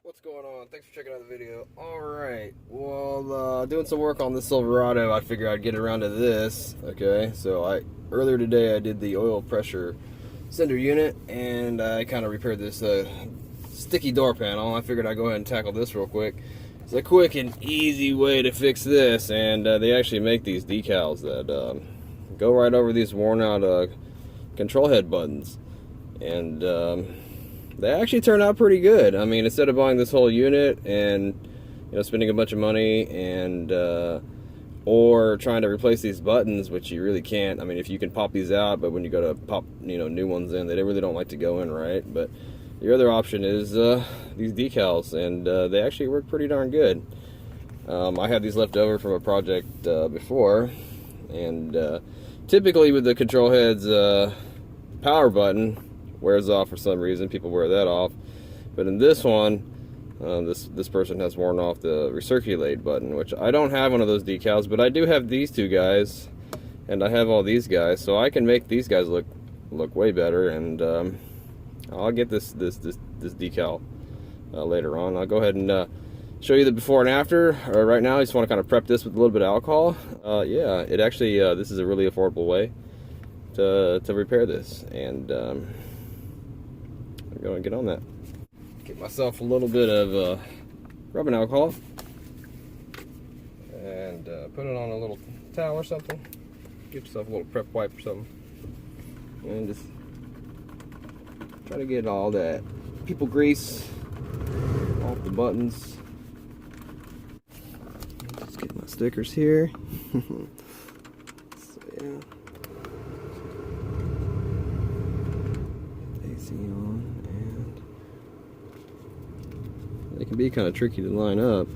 What's going on? Thanks for checking out the video. Alright, well, doing some work on this Silverado, I figured I'd get around to this. Okay, so earlier today I did the oil pressure sender unit, and I kind of repaired this sticky door panel. I figured I'd go ahead and tackle this real quick. It's a quick and easy way to fix this, and they actually make these decals that go right over these worn out control head buttons. And they actually turned out pretty good. I mean, instead of buying this whole unit and spending a bunch of money and or trying to replace these buttons, which you really can't. I mean, if you can pop these out, but when you go to pop new ones in, they really don't like to go in right. But your other option is these decals, and they actually work pretty darn good. I had these left over from a project before, and typically with the control heads, power button wears off for some reason. People wear that off, but in this one, this person has worn off the recirculate button, which I don't have one of those decals, but I do have these two guys, and I have all these guys, so I can make these guys look way better. And I'll get this decal later on. I'll go ahead and show you the before and after. Right now, I just want to kind of prep this with a little bit of alcohol. Yeah, it actually this is a really affordable way to repair this, and I'm going to get on that. Get myself a little bit of rubbing alcohol and put it on a little towel or something. Get yourself a little prep wipe or something, and just try to get all that people grease off the buttons. Just get my stickers here. So yeah. AC on, and they can be kind of tricky to line up.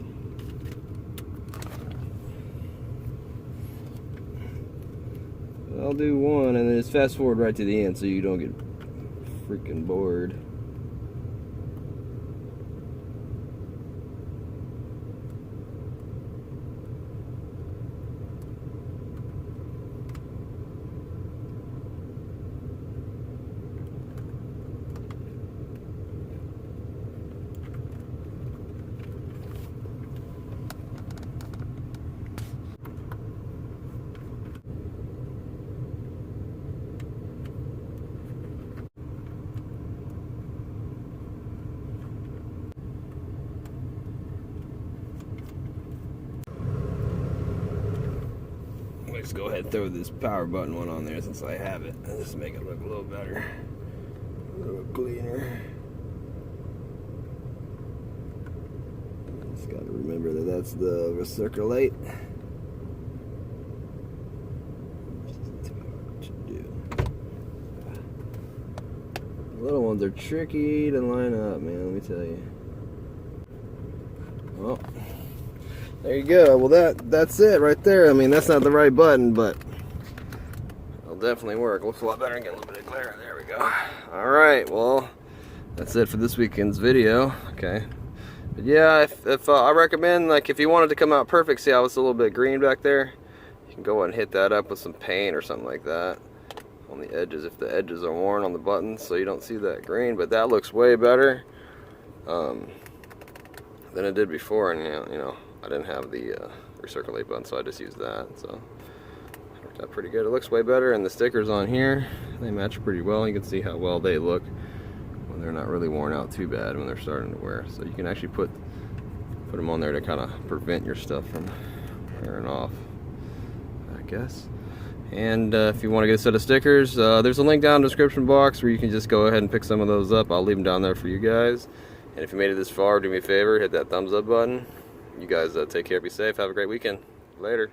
I'll do one and then just fast forward right to the end so you don't get freaking bored. Let's go ahead and throw this power button one on there since I have it. Just make it look a little better, a little cleaner. Just gotta remember that that's the recirculate. The little ones are tricky to line up, man, let me tell you. Well, there you go. Well, that's it right there. I mean, that's not the right button, but it'll definitely work. Looks a lot better and get a little bit of glare. There we go. All right. Well, that's it for this weekend's video. Okay. But yeah, if I recommend, like, if you wanted to come out perfect, see how it's a little bit green back there, you can go ahead and hit that up with some paint or something like that on the edges, if the edges are worn on the buttons, so you don't see that green. But that looks way better than it did before, and you know. I didn't have the recirculate button, so I just used that. So it worked out pretty good. It looks way better, and the stickers on here, they match pretty well. You can see how well they look when they're not really worn out too bad when they're starting to wear. So you can actually put them on there to kind of prevent your stuff from wearing off, I guess. And if you want to get a set of stickers, there's a link down in the description box where you can just go ahead and pick some of those up. I'll leave them down there for you guys. And if you made it this far, do me a favor, hit that thumbs up button. You guys take care, be safe, have a great weekend. Later.